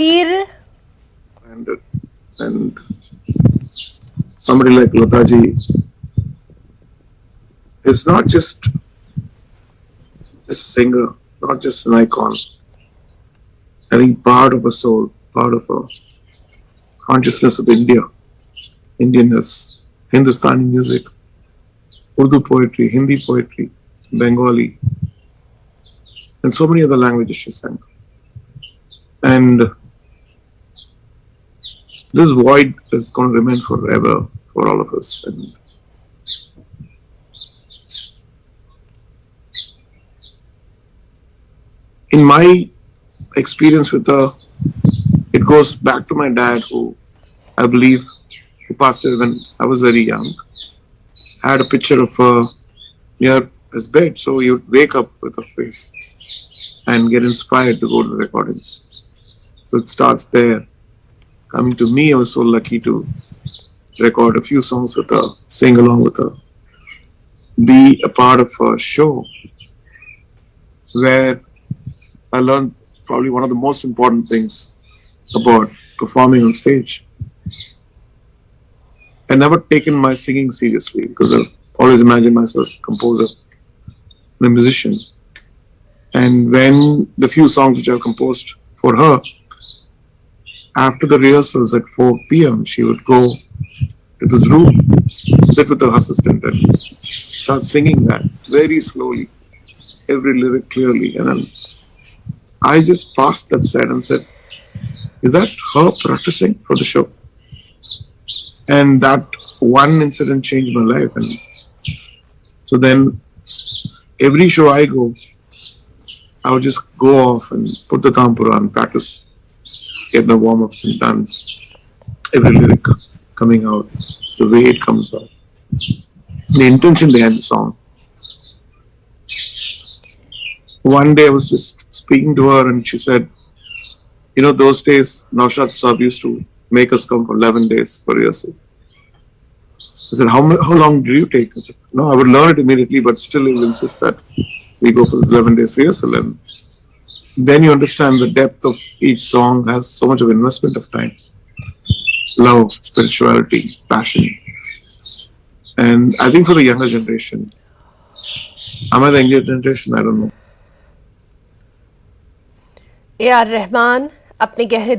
And and somebody like Lata Ji is not just a singer, not just an icon. I think part of a soul, part of a consciousness of India, Indianness, Hindustani music, Urdu poetry, Hindi poetry, Bengali, and so many other languages she sang. And this void is going to remain forever for all of us. And in my experience with her, it goes back to my dad, who I believe who passed away when I was very young. Had a picture of her near his bed, so you'd wake up with her face and get inspired to go to the recordings. So it starts there. Coming to me, I was so lucky to record a few songs with her, sing along with her, be a part of a show where I learned probably one of the most important things about performing on stage. I never taken my singing seriously because I've always imagined myself as a composer and a musician. And when the few songs which I've composed for her, after the rehearsals at 4 p.m., she would go to this room, sit with her assistant and start singing that very slowly, every lyric clearly. And then I just passed that set and said, is that her practicing for the show? And that one incident changed my life. And so then every show I go, I would just go off and put the tampura and practice, get my warm-ups and done. Every lyric coming out, the way it comes out, the intention behind the song. One day I was just speaking to her and she said, you know, those days Naushad Saab used to make us come for 11 days for rehearsal. I said, how long do you take? I said, no, I would learn it immediately, but still he will insist that we go for this 11 days rehearsal. And then you understand the depth of each song has so much of investment of time, love, spirituality, passion. And I think for the younger generation, am I the younger generation? I don't know. AR Rahman अपने गहरे